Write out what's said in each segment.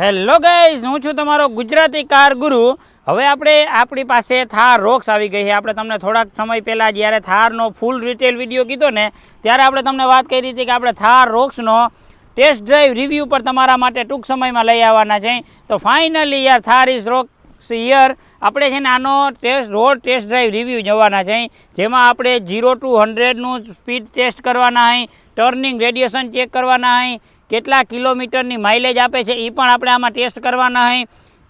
Hello guys, હું છું તમારો ગુજરાતી કાર ગુરુ। હવે આપણી પાસે થાર રોક્સ આવી ગઈ છે। આપણે તમને થોડાક સમય પહેલાં જ્યારે થારનો ફૂલ ડિટેલ વિડીયો કીધો ને ત્યારે આપણે તમને વાત કરી હતી કે આપણે થાર રોક્સનો ટેસ્ટ ડ્રાઈવ રિવ્યૂ પર તમારા માટે ટૂંક સમયમાં લઈ આવવાના છે। તો ફાઇનલી યાર થાર ઇઝ રોક્સ હિયર। આપણે છે ને આનો રોડ ટેસ્ટ ડ્રાઈવ રિવ્યૂ જોવાના છે, જેમાં આપણે 0 to 100નું સ્પીડ ટેસ્ટ કરવાના છે, ટર્નિંગ રેડિયેશન ચેક કરવાના છે, કેટલા કિલોમીટરની માઇલેજ આપે છે એ પણ આપણે આમાં ટેસ્ટ કરવાના છે,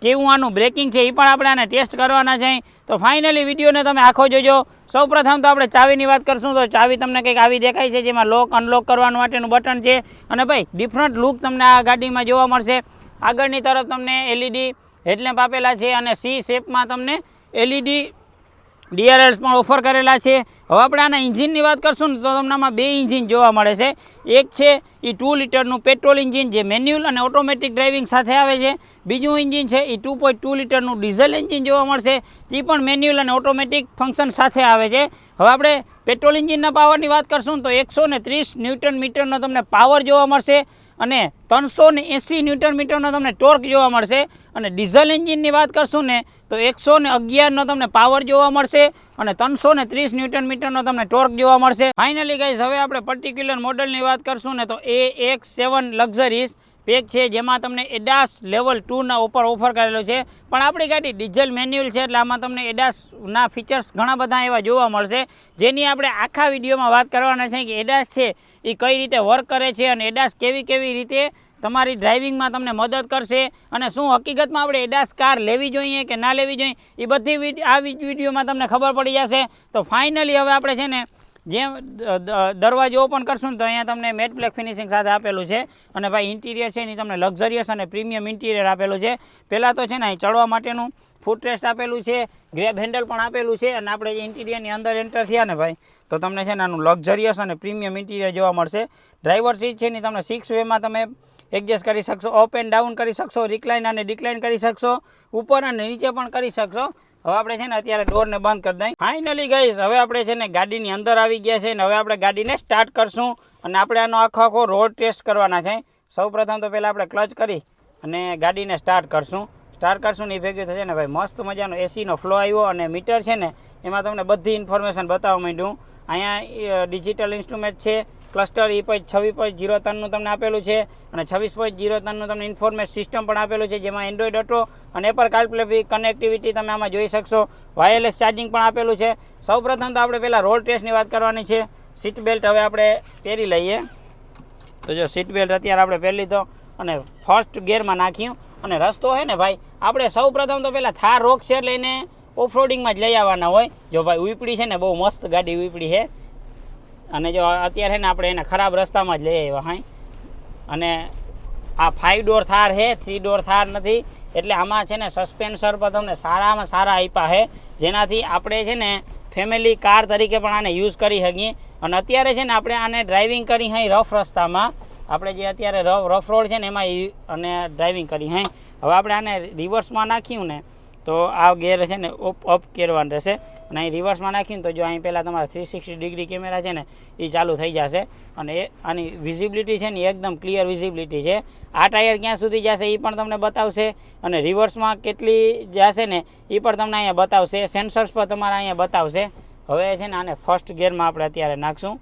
કેવું આનું બ્રેકિંગ છે એ પણ આપણે આને ટેસ્ટ કરવાના છે। તો ફાઇનલી વિડીયોને તમે આખો જોજો। સૌપ્રથમ તો આપણે ચાવીની વાત કરશું તો ચાવી તમને કંઈક આવી દેખાય છે, જેમાં લોક અનલોક કરવા માટેનું બટન છે અને ભાઈ ડિફરન્ટ લુક તમને આ ગાડીમાં જોવા મળશે। આગળની તરફ તમને એલઈડી હેડલેમ્પ આપેલા છે અને સી શેપમાં તમને એલઈડી ડીઆરએલ્સ પણ ઓફર કરેલા છે। હવે આપણે આના ઇન્જિનની વાત કરશું ને તો તમને આમાં બે ઇન્જિન જોવા મળે છે। એક છે એ 2 લિટરનું પેટ્રોલ ઇન્જિન જે મેન્યુઅલ અને ઓટોમેટિક ડ્રાઇવિંગ સાથે આવે છે। બીજું ઇન્જિન છે એ 2.2 લિટરનું ડીઝલ એન્જિન જોવા મળશે, જે પણ મેન્યુઅલ અને ઓટોમેટિક ફંક્શન સાથે આવે છે। હવે આપણે પેટ્રોલ ઇન્જિનના પાવરની વાત કરશું તો 130 ન્યૂટન મીટરનો તમને પાવર જોવા મળશે અને 380 ન્યૂટન મીટરનો તમને ટોર્ક જોવા મળશે। અને ડીઝલ એન્જિનની વાત કરશું ને તો 111નો તમને પાવર જોવા મળશે અને 330 ન્યૂટન મીટરનો તમને ટોર્ક જોવા મળશે। ફાઇનલી ગાઈઝ, હવે આપણે પર્ટિક્યુલર મોડલની વાત કરશું ને તો AX7 લક્ઝરીઝ પેક છે, જેમાં તમને એડાસ લેવલ 2ના ઓફર કરેલો છે। પણ આપણી ગાડી ડીઝલ મેન્યુઅલ છે એટલે આમાં તમને એડાસના ફીચર્સ ઘણા બધા એવા જોવા મળશે, જેની આપણે આખા વિડીયોમાં વાત કરવાના છે કે એડાસ છે એ કઈ રીતે વર્ક કરે છે અને એડાસ કેવી રીતે તમારી ડ્રાઇવિંગમાં તમને મદદ કરશે અને શું હકીકતમાં આપણે એડાસ કાર લેવી જોઈએ કે ના લેવી જોઈએ એ બધી આ વિડીયોમાં તમને ખબર પડી જશે। તો ફાઇનલી હવે આપણે છે ને જેમ દરવાજો ઓપન કરશું ને તો અહીંયા તમને મેટ બ્લેક ફિનિશિંગ સાથે આપેલું છે અને ભાઈ ઇન્ટિરિયર છે એની તમને લક્ઝરિયસ અને પ્રીમિયમ ઇન્ટિરિયર આપેલું છે। પહેલાં તો છે ને અહીં ચડવા માટેનું ફૂટરેસ્ટ આપેલું છે, ગ્રેબ હેન્ડલ પણ આપેલું છે અને આપણે જે ઇન્ટિરિયરની અંદર એન્ટર થયા ને ભાઈ તો તમને છે ને આનું લક્ઝરિયસ અને પ્રીમિયમ ઇન્ટિરિયર જોવા મળશે। ડ્રાઈવર સીટ છે ને તમને 6 વેમાં તમે એડજસ્ટ કરી શકશો, અપ એન્ડ ડાઉન કરી શકશો, રિક્લાઇન અને ડિક્લાઇન કરી શકશો, ઉપર અને નીચે પણ કરી શકશો। હવે આપણે છે ને અત્યારે ડોરને બંધ કરી દઈએ। ફાઇનલી ગાઈઝ, હવે આપણે છે ને ગાડીની અંદર આવી ગયા છે ને હવે આપણે ગાડીને સ્ટાર્ટ કરશું અને આપણે આનો આખો રોડ ટેસ્ટ કરવાના છે। સૌપ્રથમ તો પહેલાં આપણે ક્લચ કરી અને ગાડીને સ્ટાર્ટ કરશું ને એ ભેગું થશે ને ભાઈ મસ્ત મજાનો એસીનો ફ્લો આવ્યો અને મીટર છે ને એમાં તમને બધી ઇન્ફોર્મેશન બતાવવા માંડ્યું। અહીંયા ડિજિટલ ઇન્સ્ટ્રુમેન્ટ છે, ક્લસ્ટર E26.03નું તમને આપેલું છે અને 26.03નું તમને ઇન્ફોર્મેશન સિસ્ટમ પણ આપેલું છે, જેમાં એન્ડ્રોઈડ ઓટો અને એપલ કારપ્લે કનેક્ટિવિટી તમે આમાં જોઈ શકશો। વાયરલેસ ચાર્જિંગ પણ આપેલું છે। સૌપ્રથમ તો આપણે પહેલાં રોડ ટેસ્ટની વાત કરવાની છે। સીટ બેલ્ટ હવે આપણે પહેરી લઈએ તો જો સીટ બેલ્ટ અત્યારે આપણે પહેરી લીધો અને ફર્સ્ટ ગિયરમાં નાખ્યું અને રસ્તો છે ને ભાઈ આપણે સૌપ્રથમ તો પહેલાં થાર રોક્સ છે એટલે એને ઓફરોડિંગમાં જ લઈ આવવાના હોય। જો ભાઈ ઉપડી છે ને બહુ મસ્ત ગાડી ઉપડી છે અને જો અત્યારે ને આપણે એને ખરાબ રસ્તામાં જ લઈ આવ્યા હા। અને આ 5 ડોર થાર છે, 3 ડોર થાર નથી, એટલે આમાં છે ને સસ્પેન્સર પર તમને સારામાં સારા આપ્યા છે, જેનાથી આપણે છે ને ફેમિલી કાર તરીકે પણ આને યુઝ કરી શકીએ। અને અત્યારે છે ને આપણે આને ડ્રાઇવિંગ કરી hay રફ રસ્તામાં, આપણે જે અત્યારે રફ રોડ છે ને એમાં અને ડ્રાઇવિંગ કરી hay। હવે આપણે આને રિવર્સમાં નાખ્યું ને તો આ ગેર છે ને અપ કરવાનું રહેશે અને અહીં રિવર્સમાં નાખીને તો જો અહીં પહેલાં તમારા 360 ડિગ્રી કેમેરા છે ને એ ચાલુ થઈ જશે અને આની વિઝિબિલિટી છે ને એકદમ ક્લિયર વિઝિબિલિટી છે। આ ટાયર ક્યાં સુધી જશે એ પણ તમને બતાવશે અને રિવર્સમાં કેટલી જશે ને એ પણ તમને અહીંયા બતાવશે, સેન્સર્સ પર તમારા અહીંયા બતાવશે। હવે છે ને આને ફર્સ્ટ ગિયરમાં આપણે અત્યારે નાખશું।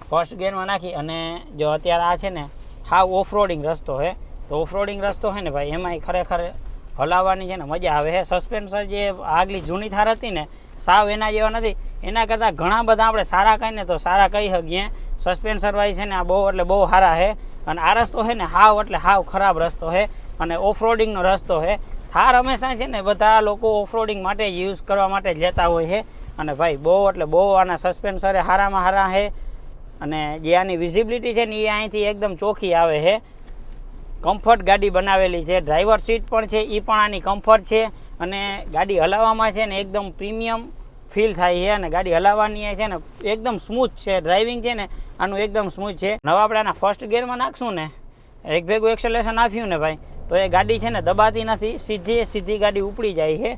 ફર્સ્ટ ગિયરમાં નાખી અને જો અત્યારે આ છે ને હાવ ઓફરોડિંગ રસ્તો છે, તો ઓફરોડિંગ રસ્તો છે ને ભાઈ એમાંય ખરેખર હલાવવાની છે ને મજા આવે છે। સસ્પેન્સર જે આગલી જૂની થાર હતી ને સાવ એના જેવા નથી, એના કરતાં ઘણા બધા આપણે સારા કહીને તો સારા કહી શકીએ। સસ્પેન્સર વાઇઝ છે ને આ બહુ એટલે બહુ સારા છે અને આ રસ્તો છે ને હાવ એટલે હાવ ખરાબ રસ્તો છે અને ઓફરોડિંગનો રસ્તો છે। થાર હંમેશા છે ને બધા લોકો ઓફરોડિંગ માટે યુઝ કરવા માટે જ લેતા હોય છે અને ભાઈ બહુ એટલે બહુ આના સસ્પેન્સરે સારામાં સારા છે અને જે આની વિઝિબિલિટી છે ને એ અહીંથી એકદમ ચોખ્ખી આવે છે। કમ્ફર્ટ ગાડી બનાવેલી છે, ડ્રાઈવર સીટ પણ છે એ પણ આની કમ્ફર્ટ છે અને ગાડી હલાવવામાં છે ને એકદમ પ્રીમિયમ ફીલ થાય છે અને ગાડી હલાવવાની છે ને એકદમ સ્મૂથ છે, ડ્રાઇવિંગ છે ને આનું એકદમ સ્મૂથ છે। હવે આપણે આના ફર્સ્ટ ગિયરમાં નાખશું ને એક ભેગું એક્સેલરેશન આપ્યું ને ભાઈ તો એ ગાડી છે ને દબાતી નથી, સીધી ગાડી ઉપડી જાય છે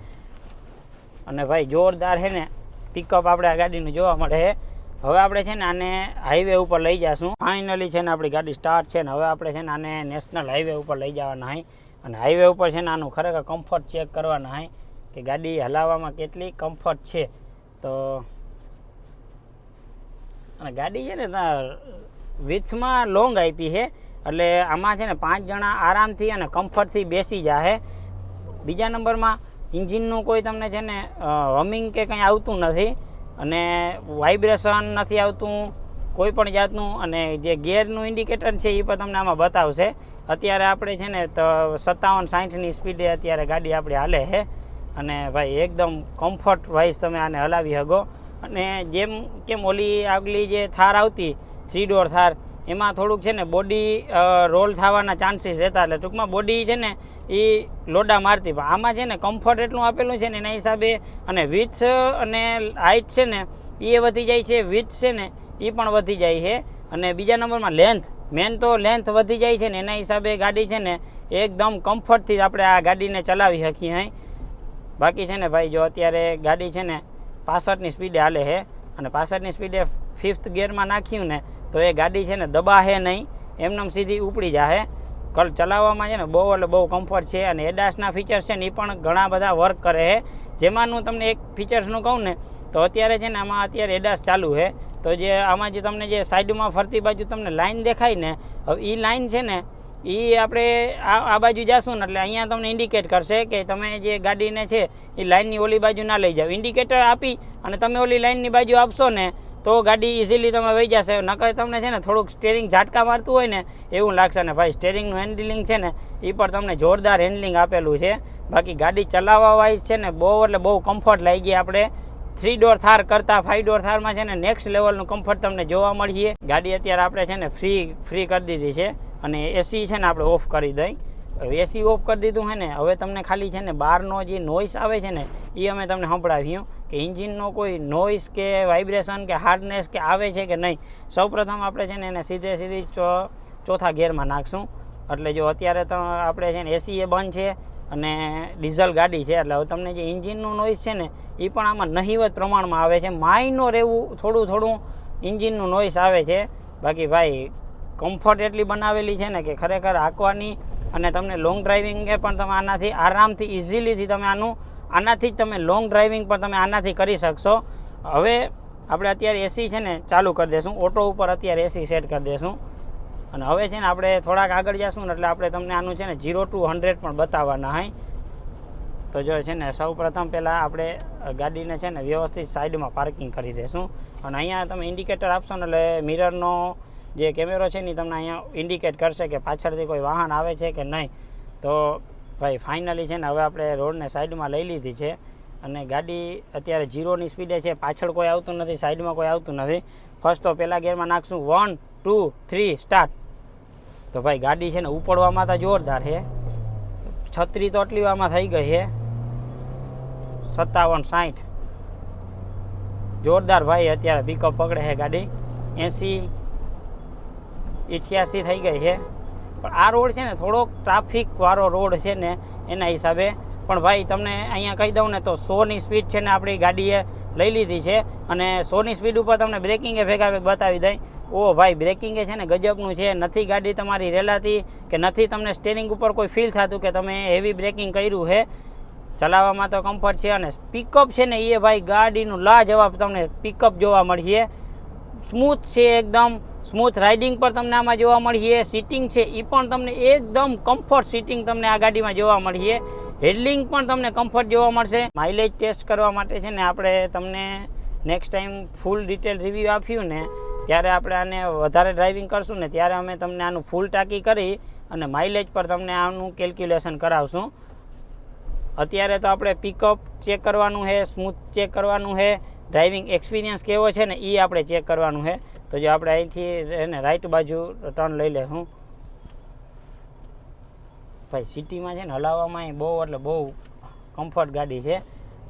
અને ભાઈ જોરદાર છે ને પિકઅપ આપણે આ ગાડીનું જોવા મળે છે। હવે આપણે છે ને આને હાઈવે ઉપર લઈ જઈશું. ફાઇનલી છે ને આપણી ગાડી સ્ટાર્ટ છે ને હવે આપણે છે ને આને નેશનલ હાઈવે ઉપર લઈ જવાના હોય અને હાઈવે ઉપર છે ને આનું ખરેખર કમ્ફર્ટ ચેક કરવાના હોય કે ગાડી હલાવવામાં કેટલી કમ્ફર્ટ છે. તો અને ગાડી છે ને વિથમાં લોંગ આપી છે એટલે આમાં છે ને 5 જણા આરામથી અને કમ્ફર્ટથી બેસી જાય. બીજા નંબરમાં ઇન્જિનનું કોઈ તમને છે ને હમિંગ કે કંઈ આવતું નથી અને વાઇબ્રેશન નથી આવતું કોઈ પણ જાતનું. અને જે ગિયરનું ઇન્ડિકેટર છે એ પણ તમને આમાં બતાવશે. અત્યારે આપણે છે ને તો 57-60ની સ્પીડે અત્યારે ગાડી આપણી હાલે છે અને ભાઈ એકદમ કમ્ફર્ટ વાઇઝ તમે આને હલાવી શકો. અને જેમ કેમ ઓલી આગલી જે થાર આવતી 3 ડોર થાર એમાં થોડુંક છે ને બોડી રોલ થવાના ચાન્સીસ રહેતા એટલે ટૂંકમાં બોડી છે ને એ લોડા મારતી. પણ આમાં છે ને કમ્ફર્ટ એટલું આપેલું છે ને એના હિસાબે અને વિથ અને હાઇટ છે ને એ વધી જાય છે, વિથ છે ને એ પણ વધી જાય છે. અને બીજા નંબરમાં લેન્થ, મેન તો લેન્થ વધી જાય છે ને એના હિસાબે ગાડી છે ને એકદમ કમ્ફર્ટથી આપણે આ ગાડીને ચલાવી શકીએ અહીં. બાકી છે ને ભાઈ જો અત્યારે ગાડી છે ને 65ની સ્પીડે હાલે છે અને 65ની સ્પીડે 5th ગિયરમાં નાખ્યું ને તો એ ગાડી છે ને દબાશે નહીં, એમનેમ સીધી ઉપડી જશે. ચલાવવામાં છે ને બહુ એટલે બહુ કમ્ફર્ટ છે. અને એડાસના ફીચર્સ છે ને એ પણ ઘણા બધા વર્ક કરે છે. જેમાંનું તમને એક ફીચર્સનું કહું ને તો અત્યારે છે ને આમાં અત્યારે એડાસ ચાલુ છે. તો જે આમાં જે તમને જે સાઈડમાં ફરતી બાજુ તમને લાઇન દેખાય ને હવે એ લાઇન છે ને એ આપણે આ બાજુ જઈશું ને એટલે અહીંયા તમને ઇન્ડિકેટ કરશે કે તમે જે ગાડીને છે એ લાઇનની ઓલી બાજુ ના લઈ જાઓ. ઇન્ડિકેટર આપી અને તમે ઓલી લાઇનની બાજુ આપશો ને તો ગાડી ઇઝીલી તમે વહી જશે. નકર તમને છે ને થોડુંક સ્ટેરિંગ ઝાટકા મારતું હોય ને એવું લાગશે. ને ભાઈ સ્ટેરિંગનું હેન્ડલિંગ છે ને એ પણ તમને જોરદાર હેન્ડલિંગ આપેલું છે. બાકી ગાડી ચલાવવા વાઇઝ છે ને બહુ એટલે બહુ કમ્ફર્ટ લાગી. આપણે 3 ડોર થાર કરતાં 5 ડોર થારમાં છે ને નેક્સ્ટ લેવલનું કમ્ફર્ટ તમને જોવા મળીએ. ગાડી અત્યારે આપણે છે ને ફ્રી કરી દીધી છે અને એસી છે ને આપણે ઓફ કરી દઈ. એસી ઓફ કરી દીધું છે ને હવે તમને ખાલી છે ને બહારનો જે નોઇસ આવે છે ને એ અમે તમને સંભળાવ્યું કે ઇન્જિનનો કોઈ નોઇસ કે વાઇબ્રેશન કે હાર્ડનેસ કે આવે છે કે નહીં. સૌપ્રથમ આપણે છે ને એને સીધી ચોથા ગિયરમાં નાખશું. એટલે જો અત્યારે તો આપણે છે ને એસી એ બંધ છે અને ડીઝલ ગાડી છે એટલે હવે તમને જે ઇન્જિનનું નોઇસ છે ને એ પણ આમાં નહિવત પ્રમાણમાં આવે છે. માઇનોર એવું થોડું ઇન્જિનનું નોઇસ આવે છે. બાકી ભાઈ કમ્ફર્ટ એટલી બનાવેલી છે ને કે ખરેખર હાંકવાની અને તમને લોંગ ડ્રાઇવિંગે પણ તમે આનાથી આરામથી ઇઝીલીથી તમે આનાથી જ તમે લોંગ ડ્રાઇવિંગ પણ તમે આનાથી કરી શકશો. હવે આપણે અત્યારે એસી છે ને ચાલુ કરી દઈશું. ઓટો ઉપર અત્યારે એસી સેટ કરી દઈશું અને હવે છે ને આપણે થોડાક આગળ જઈશું ને એટલે આપણે તમને આનું છે ને 0 to 100 પણ બતાવવાના હોય. તો જો છે ને સૌ પ્રથમ પહેલાં આપણે ગાડીને છે ને વ્યવસ્થિત સાઈડમાં પાર્કિંગ કરી દઈશું અને અહીંયા તમે ઇન્ડિકેટર આપશો ને એટલે મિરરનો જે કેમેરો છે ને તમને અહીંયા ઇન્ડિકેટ કરશે કે પાછળથી કોઈ વાહન આવે છે કે નહીં. તો ભાઈ ફાઇનલી છે ને હવે આપણે રોડને સાઈડમાં લઈ લીધી છે અને ગાડી અત્યારે 0ની સ્પીડે છે. પાછળ કોઈ આવતું નથી, સાઈડમાં કોઈ આવતું નથી. ફર્સ્ટ તો પહેલાં ગિયરમાં નાખશું 1 2 3 સ્ટાર્ટ. તો ભાઈ ગાડી છે ને ઉપડવામાં તો જોરદાર છે. છત્રી તો આટલી વારમાં થઈ ગઈ છે 57-60 જોરદાર ભાઈ. અત્યારે પિકઅપ પકડે છે ગાડી 80-88 થઈ ગઈ છે. પણ આ રોડ છે ને થોડોક ટ્રાફિકવાળો રોડ છે ને એના હિસાબે. પણ ભાઈ તમને અહીંયા કહી દઉં ને તો 100ની સ્પીડ છે ને આપણી ગાડીએ લઈ લીધી છે અને 100ની સ્પીડ ઉપર તમને બ્રેકિંગે ભેગા બતાવી દઈ. ઓ ભાઈ બ્રેકિંગે છે ને ગજબનું છે. નથી ગાડી તમારી રેલાતી કે નથી તમને સ્ટેરિંગ ઉપર કોઈ ફીલ થતું કે તમે હેવી બ્રેકિંગ કર્યું છે. ચલાવવામાં તો કમ્ફર્ટ છે અને પિકઅપ છે ને એ ભાઈ ગાડીનું લાજવાબ તમને પિકઅપ જોવા મળીએ. સ્મૂથ છે, એકદમ સ્મૂથ રાઇડિંગ પર તમને આમાં જોવા મળીએ. સીટિંગ છે એ પણ તમને એકદમ કમ્ફર્ટ સીટિંગ તમને આ ગાડીમાં જોવા મળીએ. હેડલિંગ પણ તમને કમ્ફર્ટ જોવા મળશે. માઇલેજ ટેસ્ટ કરવા માટે છે ને આપણે તમને નેક્સ્ટ ટાઈમ ફૂલ ડિટેલ રિવ્યૂ આપ્યું ને ત્યારે આપણે આને વધારે ડ્રાઇવિંગ કરશું ને ત્યારે અમે તમને આનું ફૂલ ટાંકી કરી અને માઇલેજ પર તમને આનું કેલ્ક્યુલેશન કરાવશું. અત્યારે તો આપણે પિકઅપ ચેક કરવાનું છે, સ્મૂથ ચેક કરવાનું છે, ડ્રાઇવિંગ એક્સપિરિયન્સ કેવો છે ને એ આપણે ચેક કરવાનું છે. તો જો આપણે અહીંથી એને રાઈટ બાજુ ટર્ન લઈ લઈશું. ભાઈ સિટીમાં છે ને હલાવવામાં બહુ એટલે બહુ કમ્ફર્ટ ગાડી છે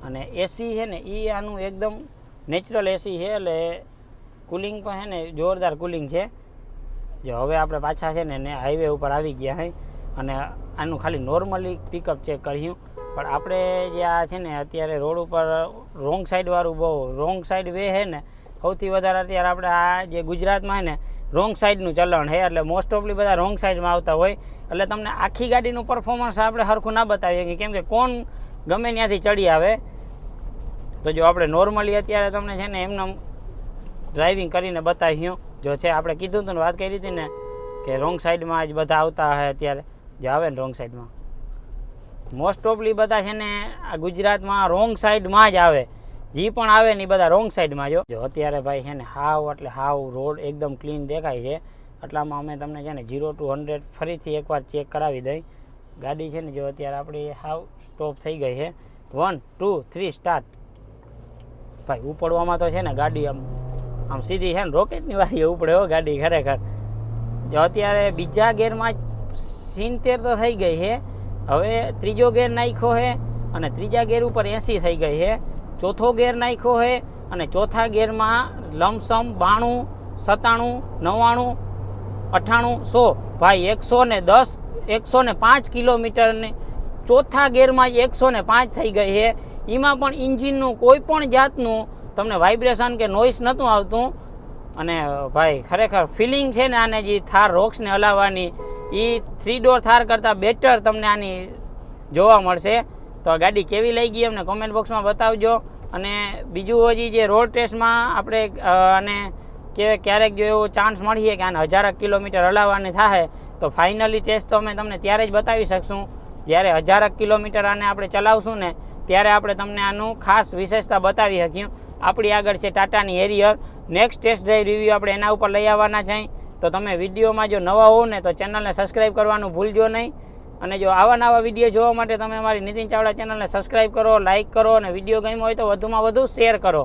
અને એસી છે ને એ આનું એકદમ નેચરલ એસી છે એટલે કુલિંગ પણ છે ને જોરદાર કુલિંગ છે. જો હવે આપણે પાછા છે ને હાઈવે ઉપર આવી ગયા છે અને આનું ખાલી નોર્મલી પિકઅપ ચેક કર્યું. પણ આપણે જે આ છે ને અત્યારે રોડ ઉપર રોંગ સાઈડવાળું બહુ રોંગ સાઈડ વે છે ને સૌથી વધારે અત્યારે આપણે આ જે ગુજરાતમાં છે ને રોંગ સાઈડનું ચલણ છે, એટલે મોસ્ટ ઓફલી બધા રોંગ સાઈડમાં આવતા હોય, એટલે તમને આખી ગાડીનું પરફોર્મન્સ આપણે સરખું ના બતાવીએ કે કેમ કે કોણ ગમે ત્યાંથી ચડી આવે. તો જો આપણે નોર્મલી અત્યારે તમને છે ને એમને ડ્રાઇવિંગ કરીને બતાવ્યું જો છે. આપણે કીધું હતું ને, વાત કરી હતી ને કે રોંગ સાઈડમાં જ બધા આવતા હોય અત્યારે જે આવે ને રોંગ સાઈડમાં. મોસ્ટ ઓફલી બધા છે ને આ ગુજરાતમાં રોંગ સાઈડમાં જ આવે, જે પણ આવે ને એ બધા રોંગ સાઈડમાં. જો અત્યારે ભાઈ છે ને હાવ એટલે હાવ રોડ એકદમ ક્લીન દેખાય છે. એટલામાં અમે તમને છે ને 0 to 100 ફરીથી એકવાર ચેક કરાવી દઈ. ગાડી છે ને જો અત્યારે આપણી હાવ સ્ટોપ થઈ ગઈ છે. 1 2 3 સ્ટાર્ટ. ભાઈ ઉપડવામાં તો છે ને ગાડી આમ સીધી છે ને રોકેટની વારી ઉપડે હો ગાડી ખરેખર. જો અત્યારે બીજા ગેરમાં 70 તો થઈ ગઈ છે. હવે ત્રીજો ગેર નાખ્યો છે અને ત્રીજા ગેર ઉપર 80 થઈ ગઈ છે. ચોથો ગેર નાખ્યો છે અને ચોથા ગેરમાં લમસમ 92 97 99 98 100 ભાઈ 110 105 કિલોમીટરની ચોથા ગેરમાં જ 105 થઈ ગઈ છે. એમાં પણ ઇન્જિનનું કોઈ પણ જાતનું તમને વાઇબ્રેશન કે નોઇસ નહોતું આવતું. અને ભાઈ ખરેખર ફિલિંગ છે ને આને જે થાર રોક્સને હલાવવાની એ 3 ડોર થાર કરતાં બેટર તમને આની જોવા મળશે. તો આ ગાડી કેવી લઈ ગઈ અમને કોમેન્ટ બોક્સમાં બતાવજો. અને બીજું હજી જે રોડ ટેસ્ટમાં આપણે અને ક્યારેક જો એવો ચાન્સ મળીએ કે આને 1000 કિલોમીટર હલાવવાની થાય તો ફાઇનલી ટેસ્ટ તો અમે તમને ત્યારે જ બતાવી શકશું જ્યારે 1000 કિલોમીટર આને આપણે ચલાવશું ને ત્યારે આપણે તમને આનું ખાસ વિશેષતા બતાવી શકીએ. આપણી આગળ છે ટાટાની Harrier. Next test drive review આપણે એના ઉપર લઈ આવવાના છીએ. તો તમે વિડીયોમાં જો નવા હો ને તો ચેનલને સબસ્ક્રાઈબ કરવાનું ભૂલજો નહીં. અને જો આવા નવા વિડીયો જોવા માટે તમે અમારી નીતિન ચાવડા ચેનલને સબસ્ક્રાઈબ કરો, લાઇક કરો અને વિડીયો ગમ્યો હોય તો વધુમાં વધુ શેર કરો.